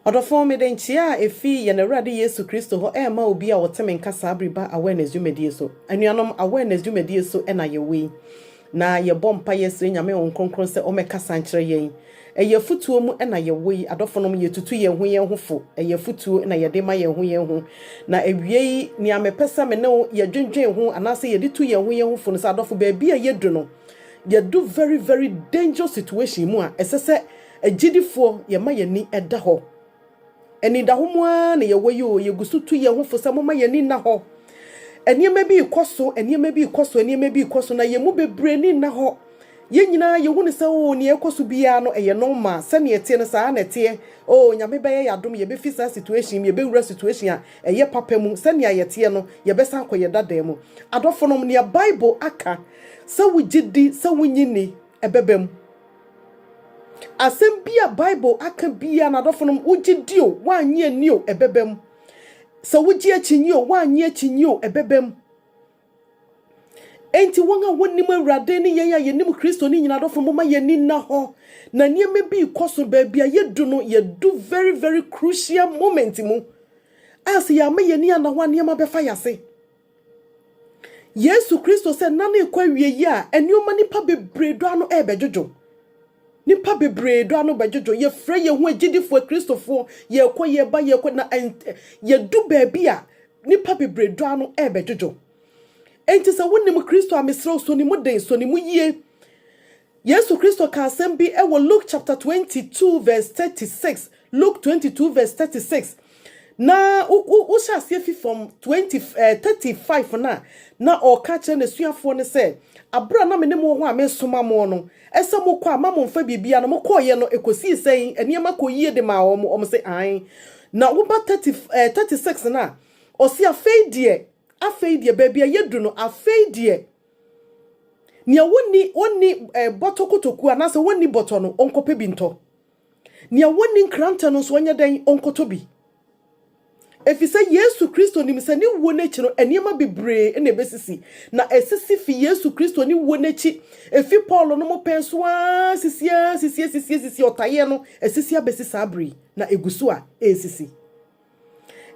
Odofo me den chia efi ye na Awurade Yesu Kristo ho ma obi a woteme nkasa abriba awareness dwumadie so. Anuanom awareness dwumadie so na ye we. Na ye bompa yesre nyame onkonkron se o mekasa nkyere yen. Eye futuo mu na ye we adofonom ye tutu ye ho ye hofo. Eye futuo na ye de ma ye ho ye ho. Na ewie ni amepesa me ne ye dwendwen ho anase ye de tu ye ho ye hofo no sa adofo ba bia ye du no. Ye do very very dangerous situation mu a esese agidifo ye ma ye ni eda ho. Eni da homwa na ye wayo ye gusutu ye ho fosa moma ye ni na ho eniyema bi ikoso na ye mu bebre ni na ho ye nyina ye hu ne se o ne ekoso bia no eye no ma se ne tie no sa na tie o nyame be ye yadom ye be fisa situation ye be wura situation a eye papa mu se ne ye tie no ye be san koye dada mu adofonom ne Bible aka se wugidi se wunyini ebebem asem bia Bible aka bia na dofonom ugidio wanye anio ebebem so wugi achinyo wanye achinyo ebebem enti wonga wonim Awurade ne yen ya yenim Kristo ni nyina dofonom ma yeni na ho na nieme bi koso ba bia yedu no yedu very very crucial moment mu as ya ma yeni ana ho niema befa yase Yesu Kristo se na na ekwa wie yi a enioma nipa bebredo ano ebejojo nipa bebre do anu bajojo ye frɛ ye ho agidifo Kristofo ye kɔ ye ba ye kɔ na ye du baabi a nipa bebre do anu bejojo enti sɛ wonim Kristo amesrɛ so ni mu den so ni mu yie Yesu Kristo ka asɛm bi ɛwɔ Luke chapter 22 verse 36 Luke 22 verse 36 na u shase fi from 35 na o ka kye na suafo ne sɛ abra na me ne mo ho a me soma mo no ese mo kwa ma mo mfa bibia no mo koye no ekosi sen eniema koyie de ma o mo se an na wo ba 36 na o si afeidie baabi yedu no afeidie nia woni botokotoku anase woni boto no onkope bi nto nia woni nkranta no so onye den onkoto bi efise Yesu Kristo ni mse ni wo nechi no eniema bebre na ebesisi na esisi fi Yesu Kristo ni wo nechi efi Paul no mo penso a sisi otaye no esisi abesisa abri na egusu a esisi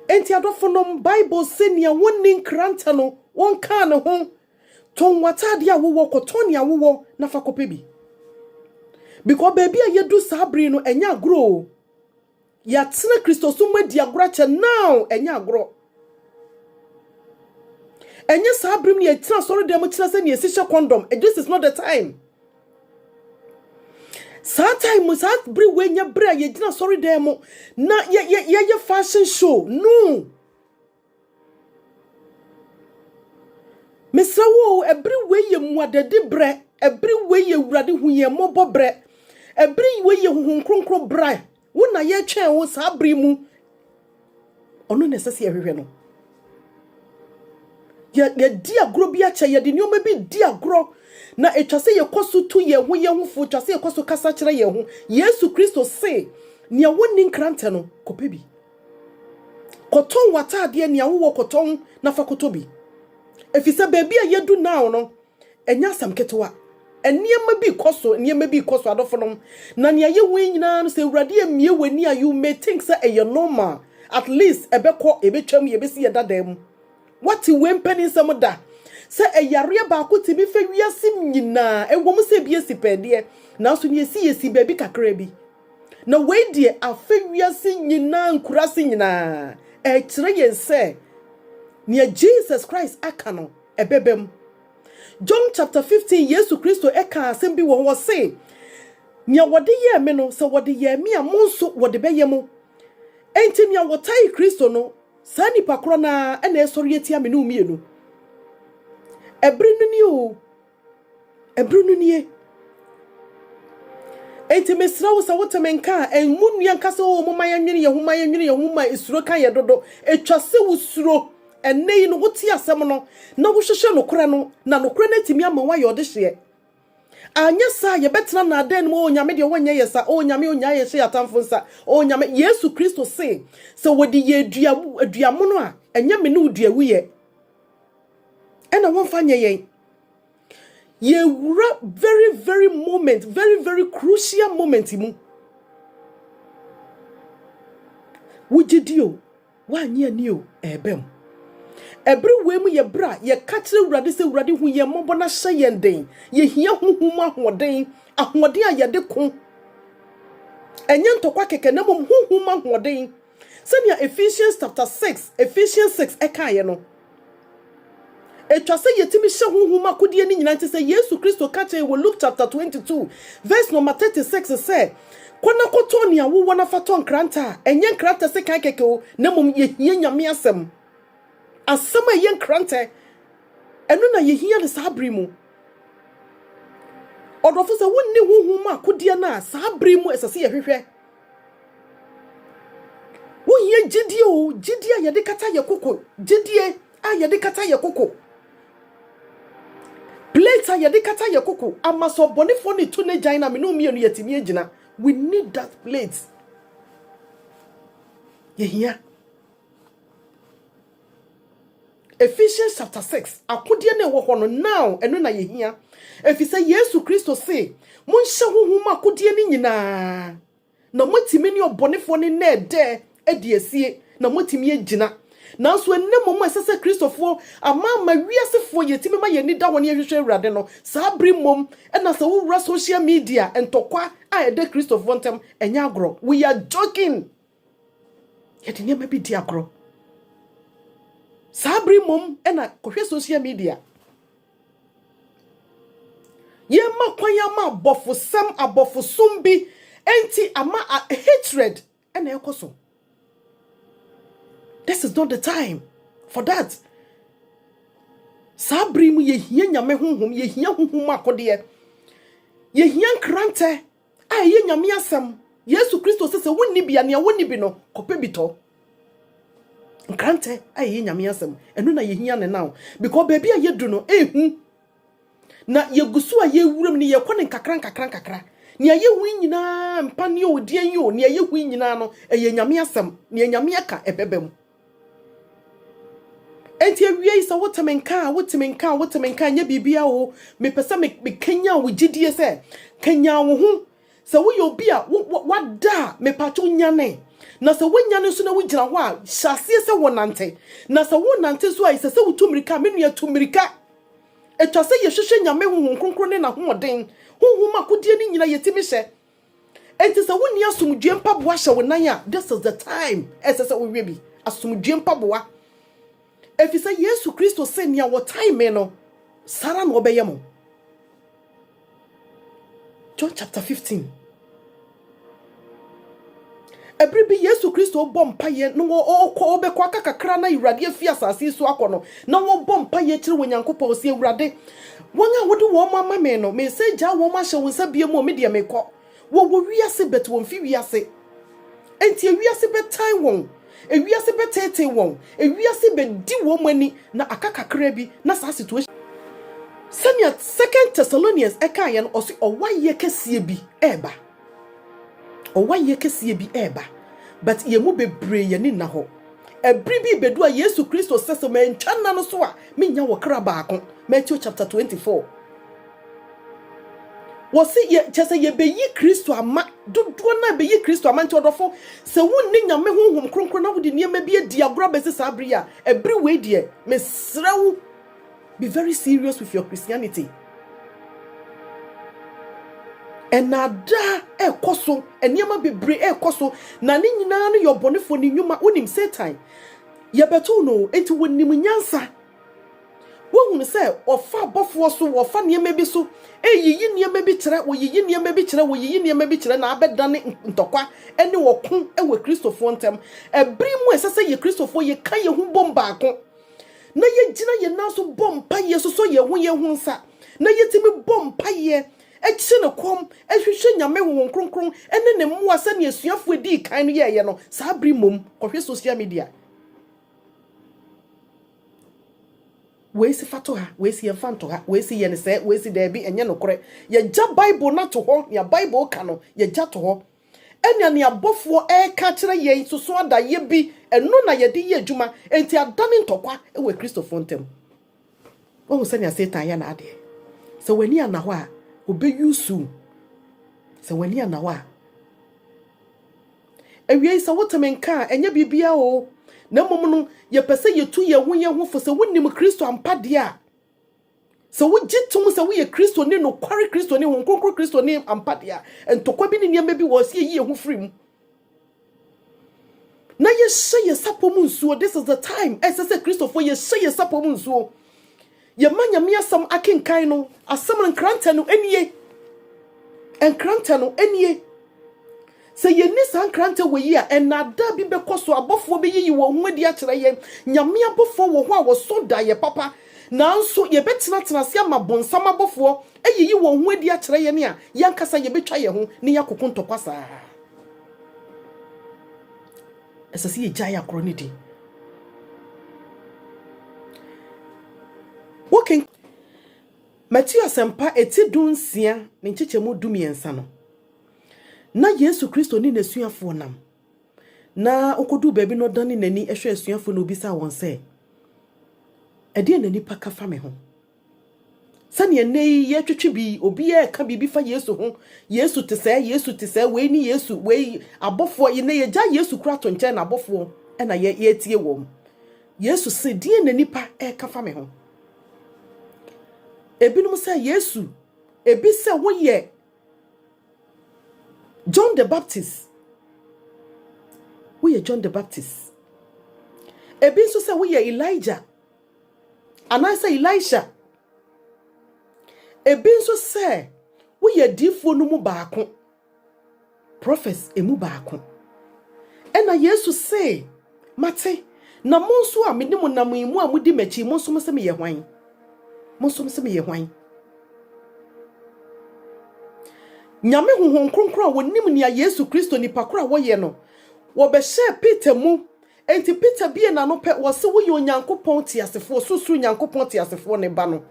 enti adofonom Bible senia woni nkranta no won ka ne ho ton watade a wo koton ya wo na fa kope bi because baby a yedu sabri no enya agro ya tsena Kristo so madi agorache now enya agro enya sabrim ne tsena sorry dem tsena se ne esisha condom this is not the time time sabri we nya bra ye gina sorry dem na ye fashion show no mesawo every way ye muadede bre every way ye wurade hu ye mobo bre every way ye hu kronkro bra wona ye twen wo sabri mu ono nesese ehwehwe no ye di agro bi acha ye de nioma bi di agro na etwase ye koso tu ye ho fu twase ye koso kasa kire ye ho Yesu Kristo se nia woni nkrante no kope bi koton watade nia wo koton na fa kotobi efisa baby a yedu now no enya sam ketewa eniema bi koso adofonom na nia ye wen nyina no se Awurade emie wani a you may think say e normal at least ebekọ ebetwam ye besi ye dadam what we mpani nsam da se eyare ba ko tibi fa wiase nyina ewom se bi esipede na so ne esi baby kakra bi na we die afa wiase nyina nkurase nyina kire yen se ne Jesus Christ aka no ebebem John chapter 15 Yesu Kristo eka asem bi wo se nya wode ye me no se wode ye me a monso wode beye mo enti nya wotai Kristo no sani pakro na na esori etia me no mienu ebrinu ni enti mesra wo sa wotemenka enmu nua nkasa wo mo mayanwene ye huma esuro kan ye dodo etwase wo suro enei no wote asem no na wo hwehwe no kora no na no kora na timi ama wa ye ode hye anya sa ye betena na adan mo onyame de wonye yesa onyame onya ye hye atamfo nsa onyame Yesu Kristo se wodi ye aduamo no a enya me no duawu ye ena wonfa nye yen ye wura very very moment very very crucial moment mu wujidio wanye ni o ebem everywhere mu ye bra ye katre urade se urade hu ye mobo na hye yenden ye hia huhum ahoden ahoden a ye de ko enye ntokwa keke na mom huhum ahoden senia Ephesians chapter 6 eka ye no etwa se yetimi hye huhum akodie ni nyina nte se Yesu Kristo ka che wo Luke chapter 22 verse number 36 say kwana kotoni a wo na faton kranta enye kranta se kan keke o na mom ye hia nyame asem asama yen krante enu na ye hia de sabri mu odofo se wonni huhum akodie na sabri mu esese ye hwehwe wo ye gidie o gidie ye de kata ye koko gidie a ye de kata ye koko plate ye de kata ye koko amaso bonifo ni to ne gina me no mienu yetimi agina we need that plate ye hia Ephesians chapter 6 akodie na wo ho no now eno na ye hia efise Yesu Kristo say monhye huhum akodie ni nyina na motimi ni obonefo ni na ede ediesie na motimi agina nanso ennem esese Kristofo ama wiasefo yetimi ma ye ni da woni ehwehwe urade no sabri mom na se wo social media entokwa a ede Kristofo ntem enya agro we are joking yeti nyema bi di agro sabri mom na kohwe social media ye makwanya ma bofusam abofusumbi enti ama hatred na ekoso. This is not the time for that. Sabri mu ye hia nyame honhom ye hia honhom akode ye hia krante a ye nyame asem Yesu Kristo sese wonni bia ne wonni bi no kope bito krante a ye nyame asem enu na ye hia ne now because baby a ye du no ehu na ye gusu a ye wuram ne ye kone kakran ne ye hu nyina mpa ne odien yo ne ye hu nyina no ye nyame asem ne nyame aka ebebem enti awie isa wotemenka nya bibia wo me pesa me kenya wo gidie se kenya wo hu se wo yo bia wada me pacho nyane na se wonyane so na wo gina ho a hyase se wonante na se wonante so a se wo tumirika me nua tumirika etwa se ye hwehwe nyame huhun kronkron ne na hoden huhun makodie ni nyina yetimi hye enti se woni asomdwe mpaboa hye wo nan a this is the time ese wo wie bi asomdwe mpaboa efisa Yesu Kristo se nia wo time no sara no obeyemo John chapter 15 Ebribi Yesu Kristo bompaye no okọ obekwa kakakra na Awurade afi asase so akono na wo bompaye kire wonyankopɔ osi Awurade wonga wode wo mama me no me se gya wo ma hye wonsa biemu me de mekɔ wo wiase bet won fi wiase enti wiase betan won ewiase betete won ewiase bedi wo mani na akakakra bi na sa situation senior 2 Thessalonians eka ye no osi owaye kese bi eba owaye kese bi eba but ye mu bebre ye ni na ho ebribi bedu a Yesu Kristo sese mentwa na no so a menya wo kra baako Matthew chapter 24 wose ye chese ye beyi Kristo ama dodo na beyi Kristo ama nti odofo se wonni nyame honhom kronkron na wodi niema bi adi agora bese sabri a every way de mesrew be very serious with your Christianity enada ekoso eniema bebre ekoso na ne nyina no yo bonefo ni nyuma onim Satan ye beto no enti wonim nyansa wohunu se ofa bofo so wofa niema bi so eyiyi niema bi kire woyiyi niema bi kire woyiyi niema bi kire na abedane ntokwa ene wokun ewe Kristofo ntem ebri mu esese ye Kristofo ye kan ye hu bomba ko na ye gina ye naso bompa ye so ye hu nsa na ye timi bompa ye echi ne kom ehwehwe nyame wo kronkron ene ne mo asa ne asuafo di kan no ye no sa abri mom kohwe social media wesi fato ha wesi enfanto ha wesi ye ne se wesi da bi enye nokore ye ja Bible na to ho ya Bible ka no ye ja to ho enya ne abofo ka kire ye soso ada ye bi eno na ye di ye adwuma enti adane ntokwa ewe Kristofo ntem wo se ne Satan ya na ade se wani ana ho a obe yusu se wani ana ho a Ewie isa wotemenka enye bibia o. Na mmom no ye pese yetu ye ho fo se wonim Kristo ampa de a. Se wo gitum se wo ye Kristo ne no kware Kristo ne ho konkro Kristo ne ampa de a. Entokwa bi ne niam bi wo se ye ho firim. Na ye sheye sapom nsuo. This is the time. Ese Kristo for ye sheye sapom nsuo. Ye manya me asam akenkan no asam nkranta no enie. Enkranta no enie. Se ye ni san kranta we yi a enada bi bekoso abofo be yi wo hu adi a kire ye nyame abofo wo ho a wo so da ye papa nanso ye betena tena se ama bonsam abofo eyi wo hu adi a kire ye ne a yankasa ye betwa ye ho ne yakoko ntokwasa esase ye jaya kro ne di working Matthew asempa eti dunsia ne nchechemu dumiensa no na Yesu Kristo ni nesuafo nam na okodu baabi no dane nani ehwe asuafo no bisa won se ede nani paka fa me ho sane nei ye twetwe bi obi e ka bibi fa Yesu ho Yesu te se we ni Yesu we abofo ye ne ye ja Yesu kura to nche na abofo e na ye tie wom Yesu se de nani pa e ka fa me ho ebinum se Yesu ebi se wo ye John the Baptist. We are John the Baptist. Ebi so say we are Elijah. And I say Elisha. Ebi so say we are difo no mu baako. Prophets emu baako. Ena Yesu say, Mate, na monso a mede mo nam imu a mudi machi monso se me ye hwan. Monso se me ye hwan. Nyame honhom kronkron a wonim nia Yesu Kristo nipa kora wo ye no wo be hye Peter mu enti Peter bie na no pe wo se wo ye onyankopon tiasefo susuru nyankopon tiasefo ne ba no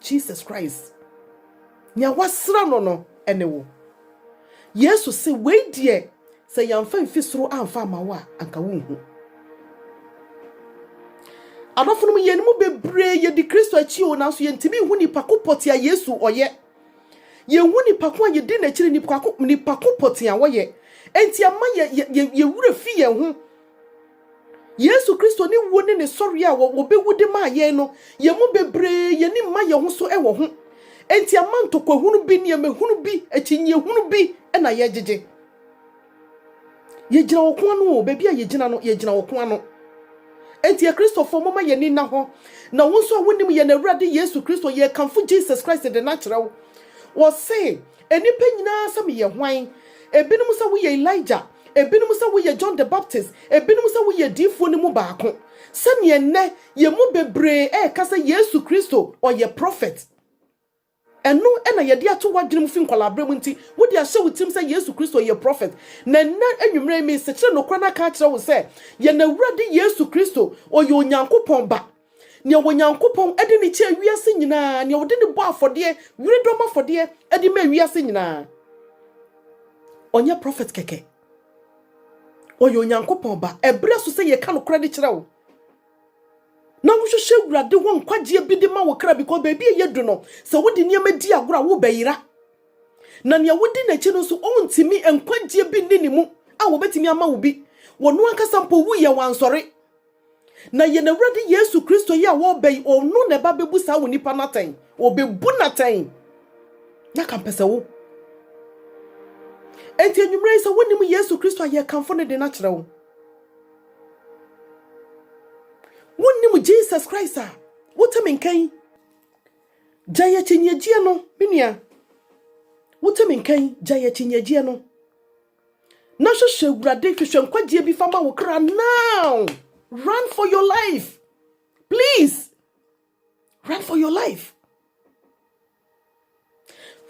Jesus Christ nya wasra no ene wo Yesu se we die se yamfa mfisoro amfa amawa anka wo hu adofo no ye no bebre ye di Kristo achi o na so ye ntimi hu nipa kopoti a Yesu oye ye wuni pakwa ye di na chiri ni pakwa potia wo ye enti ama ye wura fi ye ho Yesu Kristo ni wo ne sori a wo be wudi ma ye no ye mu bebre ye ni ma ye ho so e wo ho enti ama ntokwa hunu bi ne me hunu bi achinye hunu bi e na ye jeje ye gina wo ko no bebi a ye gina no ye gina wo ko no enti ye Kristofo mama ye ni na ho na wo so wonim ye na Awurade Yesu Kristo ye kanfo Jesus Christ the natural was say enipa nyina sam ye hwan ebinum sa wo ye Elijah ebinum sa wo ye John the Baptist ebinum sa wo ye difo ne mu baako sane ne ye mu bebre kasa Yesu Kristo or ye prophet eno ena ye de ato wadwene fi nkwalabrem nti wo de ahye wutim say Yesu Kristo ye prophet na anwumre me se kire no kwana ka kire wo say ye na Awurade Yesu Kristo o ye onyankopon ba nia wonyankopon ede ne che wiase nyina nia wode ne bo afode wiredom afode ede ma wiase nyina onye prophet keke oyo onyankopon ba ebre so se ye ka no kora de kire wo na wo hwehwe Awurade ho nkwagie bi de ma wo kra because baby ye du no se wode niam di agora wo bayira na nia wodi na chi no so ontimi nkwagie bi ni mu a wo betimi ama wo bi wono ankasa mpo wu ye wansore na ye na Awurade Yesu Kristo ya wo bei onu ne ba bebu sa wo nipa naten wo bebu naten na kampese wo enti enwumre se wonim Yesu Kristo aye kanfo ne de na kire wo wonim Jesus Christ a wotemenkan jaya chinyegie no minia wotemenkan jaya chinyegie no na hwehwe Awurade hwehwe nkwagie bi fama wo kra now. Run for your life. Please. Run for your life.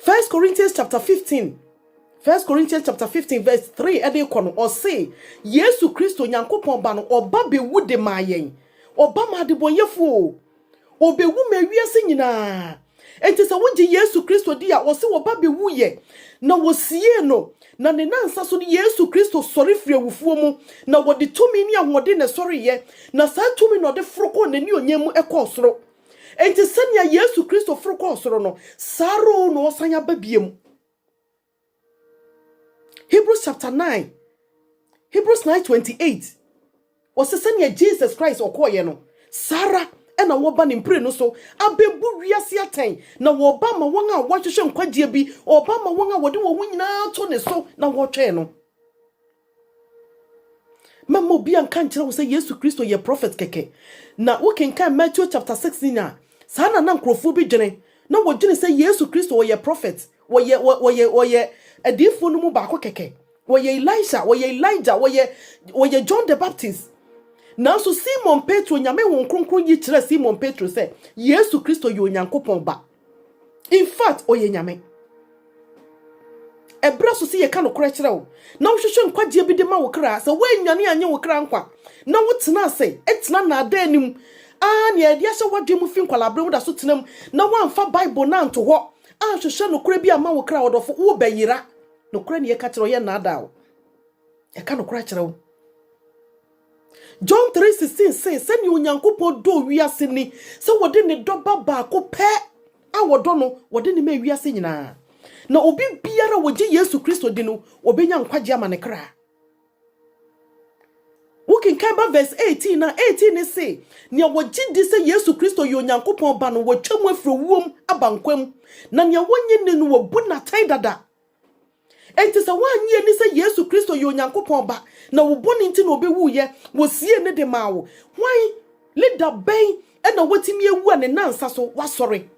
1 Corinthians chapter 15. 1 Corinthians chapter 15 verse 3. Ede kono or say, Yesu Kristo nyankopon ba no oba be wude ma yen. Oba ma de boyefo. Obe wu me wiase nyina. Enti sa wonje Yesu Kristo di a wo se oba be wu ye. Na wo sie no. Na ne nansa so ni Yesu Kristo sori firi awufuo mu na wodi tumi ni ahode ne sori ye na sa tumi no de froko na ni onyam ekọ soro enti sania Yesu Kristo froko soro no saro no osanya babiem Hebrews chapter 9 Hebrews 9:28 was send Jesus Christ okoye no Sarah ena woba ni mpre no so abebu wiase aten na woba ma won a wohwehwe nkwagye bi oba ma won a wode wo nyina to ne so na wotwe no mama obi anka nkyere wo say Yesu Kristo ye prophet keke na wo kenkan Matthew chapter 16 a sana na nkrofo bi dwene na wo dwene say Yesu Kristo ye prophet wo ye adifo no mu ba ko keke wo ye Elisha wo ye Elijah wo ye John the Baptist. Now so Simon Petro nyame won kronkron yi kire Simon Petro say Yesu Kristo ye onyankopon ba. In fact oye nyame. Ebra so si ye ka no kora kire wo. Na wo hwehwe nkwagye bi de ma wo kra say we nwane anye wo kra nkwa. Na wo tena ase, etena na ada anim. Ne ade ahye wadwe mu fi nkwalabre wo da so tenam na wo amfa Bible na nto ho. Hwehwe no kora bi ama wo kra wodofo wo bayira. No kora ne ye ka kire ye na ada wo. Ye ka no kora kire wo. John 3:16 says, "Send you Nyankopon do wiase ni, so wode ne doba ba ko pe a wodo no, wode ne me wiase nyina. Na obi biara woje Yesu Kristo di no, obenya nkwagye ama ne kra." We can come back verse 18 na 18 say, "Nia woje di se Yesu Kristo yo Nyankopon ba no wotwam afro wuom abankwam, na nia wonye ne no wabu na tai dada." Enti se wanye ni se Yesu Kristo yo Nyankopon ba na wo boni nti na obewu ye wo sie ne de mawo hwan leader ben e na wotimi ewu ane nansa so wasore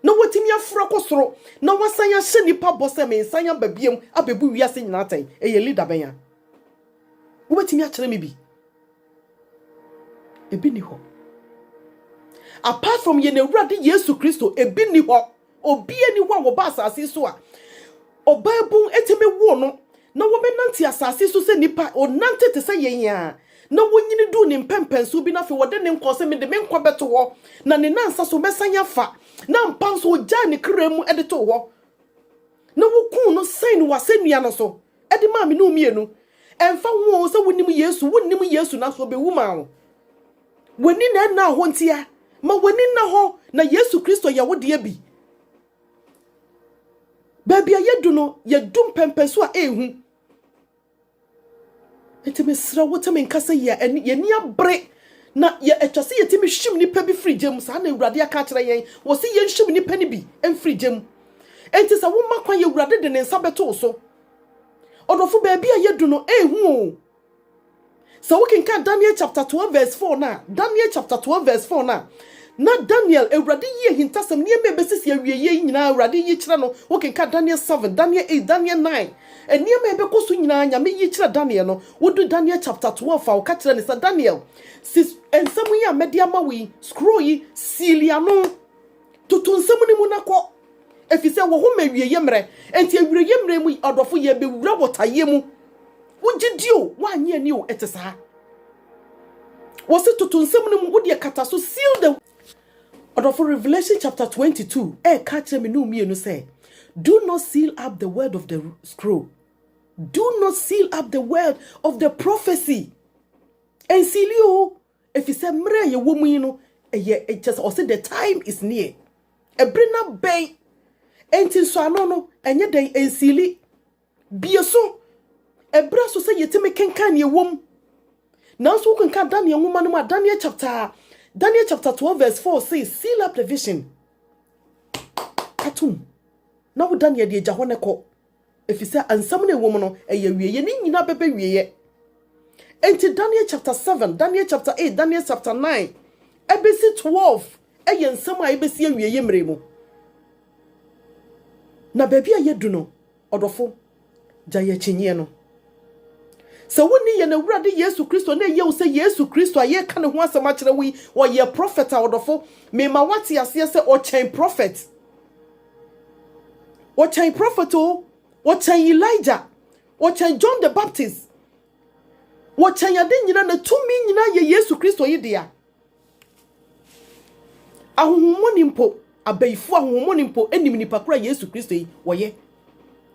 na wotimi afro kosoro na wasanya hye nipa bose me nsanya babiem abebu wiase nyina tan eye leader ben ya wo betimi a kire me bi ebi ni ho apart from ye na Awurade Yesu Kristo ebi ni ho obi ani ho wo ba asase so a obabun etime wo no na wo benanti asase so se nipa o nante te se yenya na wonyini du ne mpempenso bi na fe wode ne nkose me de me nkwa beto ho na ne nansa so mesanya fa na mpanso ogya ne kremu ede to ho na wo kun no sen wasenua no so ede ma me no mienu emfa wo se wonim Yesu na so be wuma wo woni na ho ntia ma woni na ho na Yesu Kristo ya wode abi baby ayedu no yedum pempenso a ehu etime sra wotame nkasa ye ni abre na ye etwase yetime hwim ni pa bi frigem sa na Awurade aka kire yen wo se ye hwim ni pa ni bi enfrigem enti sa wo makwa ye Awurade de ne nsa beto so odofo baby ayedu no ehu so we can Daniel chapter 12 verse 4 na Daniel chapter 12 verse 4 na Daniel Awurade ye hintasem ne me besisi awieye nyina Awurade yi kire no wo kenka Daniel 7 Daniel 8 Daniel 9 eni me be koso nyina nyame yi kire Daniel no wo do Daniel chapter 12 wo ka kire ne sa Daniel sis ensem yi amedia ma wi scroll yi silia no tutun ni mu nakọ efise wo ho mawieye mre enti awieye mre mu odofo ye be wura botaye mu wo gidio wa anye ni o etesa wo se tutun ni mu wo de kata so seal the for Revelation chapter 22, catch me no me say, do not seal up the word of the scroll. Do not seal up the word of the prophecy. And seal you, if you say mre ye woman, you know, it just also the time is near. A bring up bay, and so no, and yet they and silly. Be so. A brass say ye time can ye womb. Now so can Daniel woman, Daniel chapter 12 verse 4 says, seal up the vision. Katum. Now Daniel de jahoneko. If you say, and some woman, a ye ni na bebe ye. Enti Daniel chapter 7, Daniel chapter 8, Daniel chapter 9, ABC 12, yen sama ABC ye mremo. Na baby a ye do no, odofo, jaye chinye no. So woni ye na Awurade Yesu Kristo na ye wo se Yesu Kristo aye ka ne ho asema kire wi wo ye prophet a wodofo me ma wate ase se o chen prophet o chen prophet o chen Elijah o chen John the Baptist o chen yade nyina na tumi nyina ye Yesu Kristo ye dia ahonhomoni mpo abayifu ahonhomoni mpo enim nipa kura Yesu Kristo yi wo ye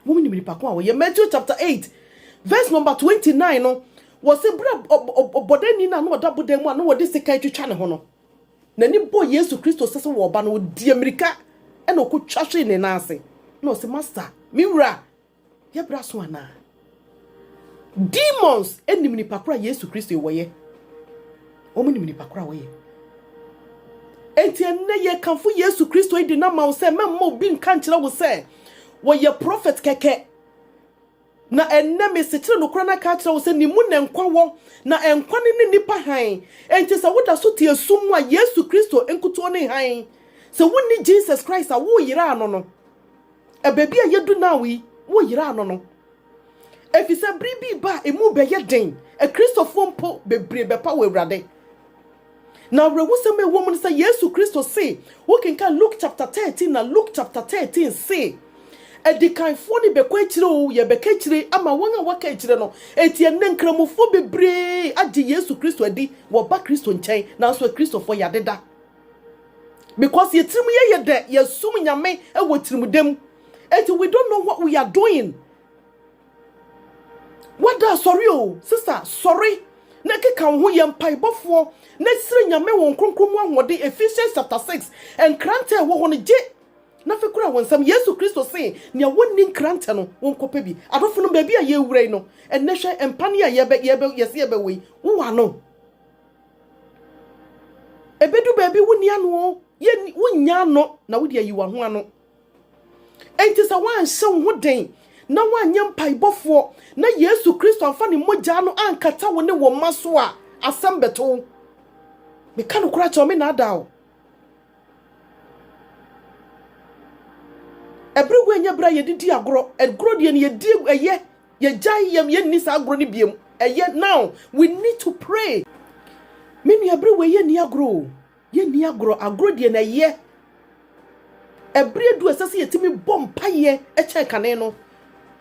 wo nim nipa ko a wo ye Matthew chapter 8 verse number 29 no was a bra bodeni na no da bodem a no wode sika twetwa ne ho no na ni bo Yesu Kristo sese wo ba no di America e na okotwa hwe ne na ase no se master mi wura ye bra so ana demons enim ni pakura Yesu Kristo woye omo nim ni pakura woye enti enne ye kanfo Yesu Kristo e di na ma wo se memmo bi nka nkyere wo se wo ye prophet keke na enne mesitire no kora na ka kyere wo se ni mu na nkwa wo na nkwa ne nipa han enti se woda so tie sum a Yesu Kristo enkuto ne han se wonni Jesus Christ a wo yira ano no e baby a yedu na wo yira ano no efisa bribi ba emu be ye den e Christopher mpo bebre bepa wo Awurade na rewusem e woman say Yesu Kristo say wo can Luke chapter 13 na Luke chapter 13 say e di kan fo ni be kwachire o ye be kachire ama won a waka achire no eti enne nkramofo bebre agi Yesu Kristo adi wo ba Kristo nchen na so Christopher ya deda because ye tirim ye de ye sum nyame e wo tirim dem eti we don't know what we are doing. What da sorry oh sister sorry na keka ho ye mpaibofo na sire nyame won kronkrom ahode Ephesians chapter 6 and krante wo ho ne je na fekura won sam Yesu Kristo say ne wonni krante no won kopa bi adofo no ba bi a ye wurai no en na hwe empane a ye be we wo ano ebedu ba bi wonni ano ye wonya no na wodi ayi wa ho ano enti sa wan hye ho den na wanyam paibofo na Yesu Kristo amfa ne mogya no ankata wo ne wo maso a asambeto me kan kura cho me na dawo ebrewe nya bra ye didi agro de ne ye di eye ye jai yam ye ni sa agro ne biem eye now we need to pray me nu ebrewe ye ni agro de na ye ebredu esase yetimi bompaye eche kane no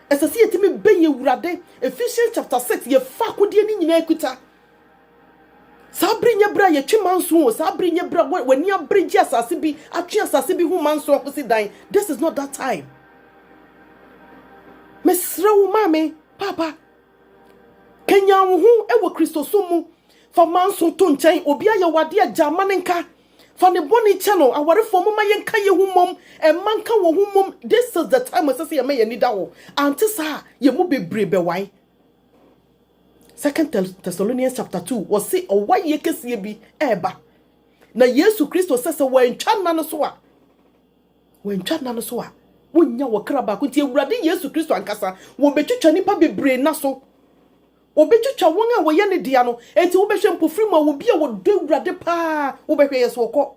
esase yetimi beye wurade Ephesians chapter 6 ye fa kodie ni nyina ekuta sabri nya bra ye twimanso sabri nya bra wani abreji asase bi atwe asase bi hu manso akosi dan. This is not that time. Mesrew mame papa kenya wo hu ewo Kristo so mu fa manso to nchen obi aye wade ajamanenka fa ne boni channel aware fo mama yenka ye humom e manka wo humom. This is the time we say ye me ye nida wo ante sa ye mu bebre be wai. 2 Thessalonians chapter 2 was say o why ye kese bi eba na Yesu Kristo sese wantwa na no so a wonya wo kraba ko tie Awurade Yesu Kristo ankasa wo betwitwa nipa bebre na so wo betwitwa won a wo ye ne dia no enti wo behwe mpofiri ma wo bia wo do Awurade pa wo behwe yeso ko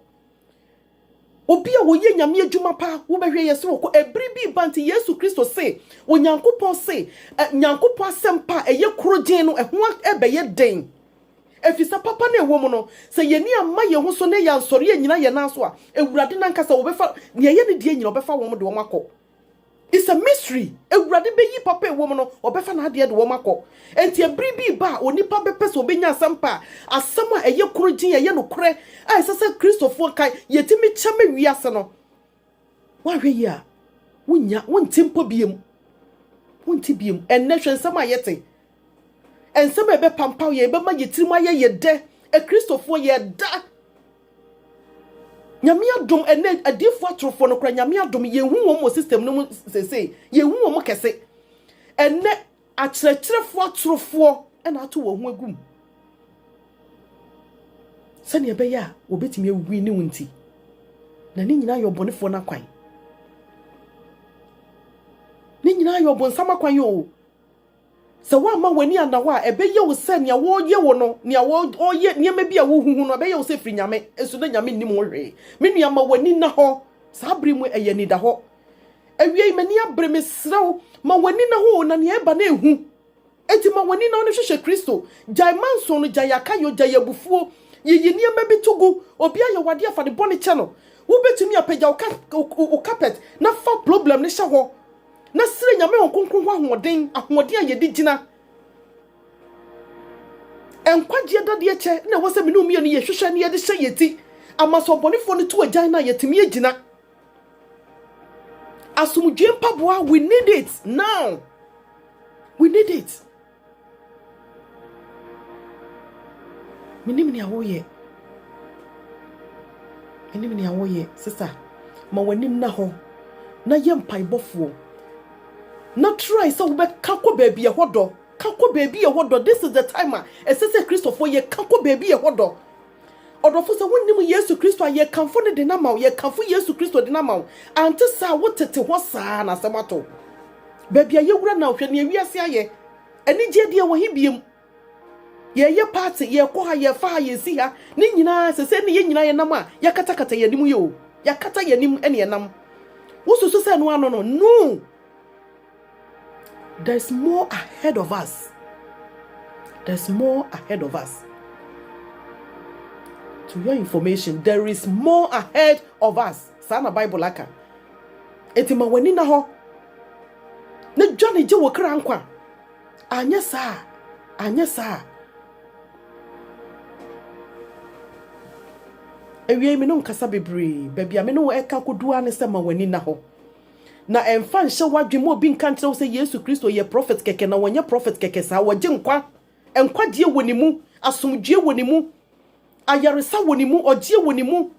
obi a wo ye nyame adwuma pa wo behwe yeso ko ebri bi banti Yesu Kristo say wo Nyankopon say Nyankopon asempa eye korogyen no ho ebe ye den efisa papa na ewo mu no se yeni amma ye ho so ne ya nsori anyina ye na so a Awurade nankasa wo befa ne ye ne die nyina wo befa wo mu de wo makọ. It's a mystery. Awurade be yi papa ewo mu no wo befa na ade de wo makọ. Enti ebri bi ba onipa bepese obenya asampa asam a eye korogyen ye no kore a esese Christopher kai yetimi chame wiase no wa hwe yi a wonti mpo biem enne hwe nsam a yete ensem ebe pampaw ye ebe ma yetirim aye ye de e Christopher ye da nyame adom enne adifo atrofo no kra nyame adom ye hu wo mo system no mu sese ye hu wo mo kese enne akyerɛkyerɛfo atrofo ena ato wo hu agum sani ebe ya obetimi ewi ni wunti na ni nyina yobonefo na kwan ni nyina yobonsam akwan yo se wa ma wani anawa ebe ye wo se nia wo ye wo no nia wo oye niema bia wo huhu no ebe ye wo se firi nyame esu na nyame nim wo hwe me nua ma wani na ho sabri mu eye ni da ho awie mani abre mesrew ma wani na ho na nia eba na ehu enti ma wani na no hwehwe Kristo jai manso no jai akayo jai abufuo ye niema bi tugu obi aye wade afa de boni channel wo betumi apagya o carpet na fa problem ne hye ho na sire nyame won konkron ahoden a ye di gina enkwaje dade eche na wo se me no mi ye hwehwe ne ye de hye yeti amaso bonifo ne to agyan na yetimi agina asumdwe mpaboa. We need it now. We need it. Minimni awoye sister ma wanim na ho na ye mpaibofo na try so be ka ko ba bia hodo kako baby ye wodo. This is the time esese Christopher ye kako baby ye wodo. Odofo se wonnim Yesu Kristo ye kanfo ne de na ma ye kanfo Yesu Kristo de na ma ante sa wotete ho saa na semato. Baby ye wura na hwe ne wiase aye. Ani je de wo hibiem. Ye party ye ko ha ye fa ha ye si ha ni nyina sese ne ye nyina ye nam a ya kata kata ye nim ye o. Ya kata ye nim ene ye nam. Wo so se no ano no. There's more ahead of us. There's more ahead of us. To your information, there is more ahead of us. Sana Bible laka. Eti ma wani na ho. Ne Johnny je wo kra nkwa. Anya sa. Anya sa. Ewie me no nkasa bebre. Baby me no eka kodua ne se ma wani na ho. Na emfa nhye wadwem obi nka nkyerɛ wo sɛ Yesu Kristo ye prophet keke na wonye prophet keke sa wogye nkwa die wonimu asomdue wonimu ayaresa wonimu ogye wonimu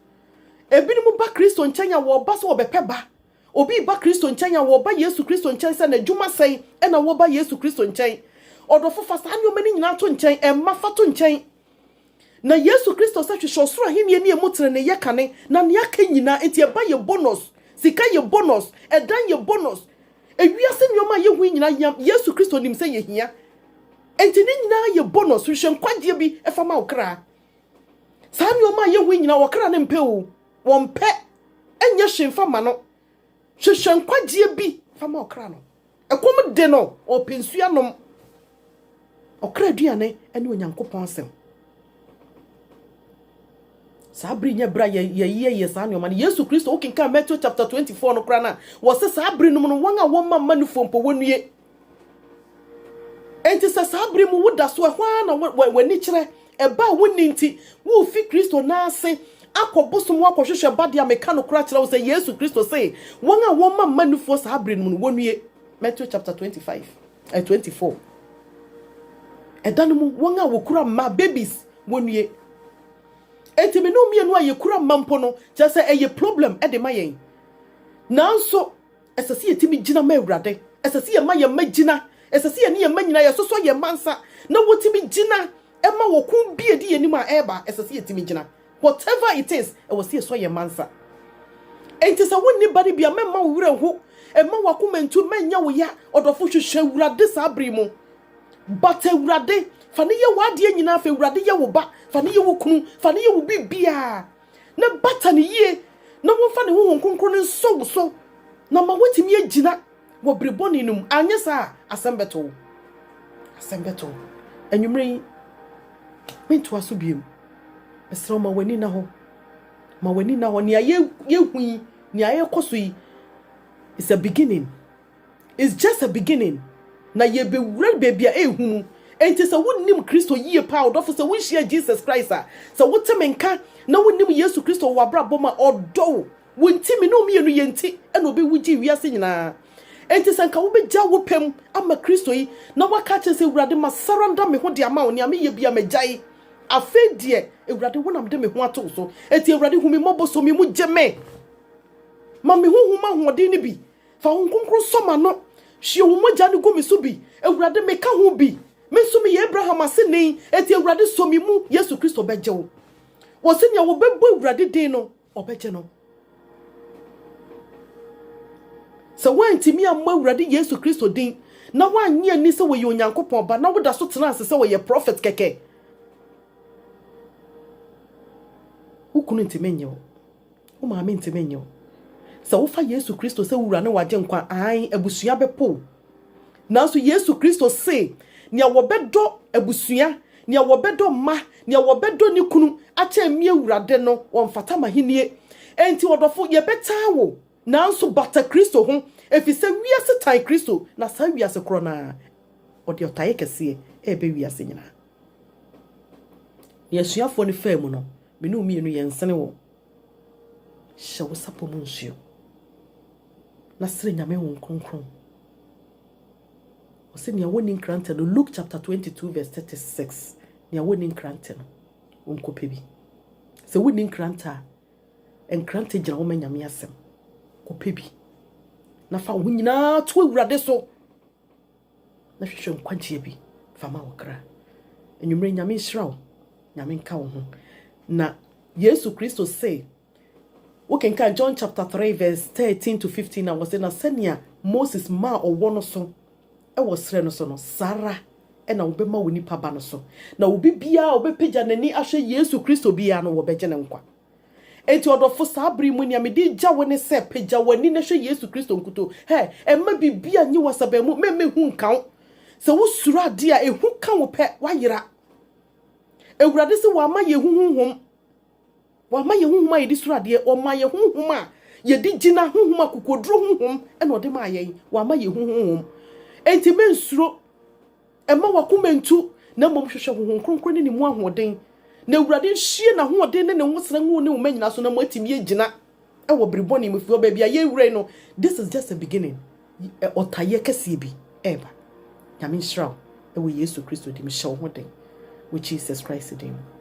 ebinumu ba Kristo nkyanya wo ba so obɛpɛ ba obi ba Kristo nkyanya wo ba Yesu Kristo nkyɛn sɛ na dwuma sɛn ɛna wo ba Yesu Kristo nkyɛn ɔdɔfo fa sa ne omani nyina to nkyɛn emma fa to nkyɛn na Yesu Kristo sɛ hwehwɛ soro ahenie ne emutre ne yɛ kane na ne aka nyina enti eba ye bonus sika ye bonus edan ye bonus ewiase nyoma ye hu nyina Yesu Kristo nim se ye hia enti ne nyina ye bonus hwehwe nkwagye bi efama okra sa nyoma ye hu nyina okra ne mpe o wonpe enye hwemfa ma no hwehwe nkwagye bi fama okra no ekom de no opensua nom okra aduane ene onyankopon asem Sabri nya bra ye sa no man Yesu Kristo o kinka Matthew chapter 24 no kra na wo se sabri no no wan a won ma manufo mpo wonue enti se sabri mu woda so hwa na wani kire eba woni nti wo fi Kristo na ase akobosom akohwehwe bade ameka no kra kire wo se Yesu Kristo se wan a won ma manufo sabri no wonue Matthew chapter 24 edanu mu wan a wokura ma babies wonue enti me no mienu aye kura mampo no je se eye problem e de mayen nanso esese yetimi gina ma awurade esese ye ma ye magina esese ye ne ye manyina ye soso ye mansa na wotimi gina e ma wokun bie di yenim a eba esese yetimi gina whatever it is e was so ye mansa enti se wonni bari bia memma wo wura hu e ma wakomantu manya wo ya odofo hwehwe awurade sa abri mu but awurade fane ye wade nyina fa awurade ye wo ba fane ye wo kunu fane ye wo bibia na bata ne ye na wo fa ne ho konkro ne so na ma wotimi agina wo breboni num anye sa asembeto enwumre mentu aso biem esro ma wani na ho ni aye hui ni aye koso yi it's a beginning, it's just a beginning na ye be wura bebia ehunu enti se wonnim Kristo yie pa odofo se wonhia Jesus Christ a se wotemenka na wonnim Yesu Kristo wabrabo ma odo wontimi no mienu yenti ena obi wuji wiase nyina enti se nka wo begya wo pem ama Kristo yi na waka che se Awurade ma surrender me ho de ama oni ame ye bia magyae afedie Awurade wonam de me ho ato so enti Awurade hu me moboso me mu geme ma me hu ma hoden ni bi fa ho konkro soma no hwie wo mogya ne go me so bi Awurade me ka ho bi me so me Abraham asene enti Awurade so me mu Yesu Kristo begye wo wo se ne wo bebo Awurade din no obegye no so wanti mi amma Awurade Yesu Kristo din na wanye ani se wo ye Onyankopon ba na woda so tena ase se wo ye prophet keke ukunu ntimenye wo o ma me ntimenye wo se wo fa Yesu Kristo se wura ne waje nkwa an abusua bepo nanso Yesu Kristo se nia wobedo abusua nia wobedo ma nia wobedo ni kunu acha mi Awurade no wonfata mahenie enti wodofo ye beta wo nanso bata Kristo ho efise wiase tai Kristo na sa wiase krona odi otaye kese ebe wiase nyina ye suafo ni fam no me no mienu ye nsene wo hye wo sapo mu nsuo na sere nyame won kronkron o se nia woni nkrante no Luke chapter 22 verse 36 nia woni nkrante no won kopebi se woni nkranta enkrante gira wo manyame asem kopebi na fa wo nyina to Awurade so na hwehwe nkwagye bi fama wakra enyumre nyame hira nyame nka wo ho na Yesu Kristo say we can count John chapter 3 verse 13 to 15 and was in a senia Moses ma owo no so e wo sre no so no Sara e na wo be ma woni pa ba no so na obi bia obepagya nani ahwe Yesu Kristo bia no wo beje ne nkwa enti odofo sabri mu nia me di gya woni se pagya wani na hwe Yesu Kristo nkuto he emma bibia nyi wasaba mu me hu nkan se wo suru ade a ehu kan wo pe wayira ewurade se wa ma ye huhunhum wa ma ye huhum a ye di suru ade o ma ye huhum a ye di gina huhum a kokodro huhum e no de ma ye wa ma ye huhum enti mensuro emma wakumentu na mom hwehwe huhum kronkron ni mu ahoden na ewurade hie na hoden ne ne hosra hu ne umanyina so na matimi ye gina e wo briboni mfio ba bia ye wure no. This is just a beginning otaye kese bi eba nyame nhyira e wo Yesu Kristo di mi hye wo hoden with Jesus Christ name.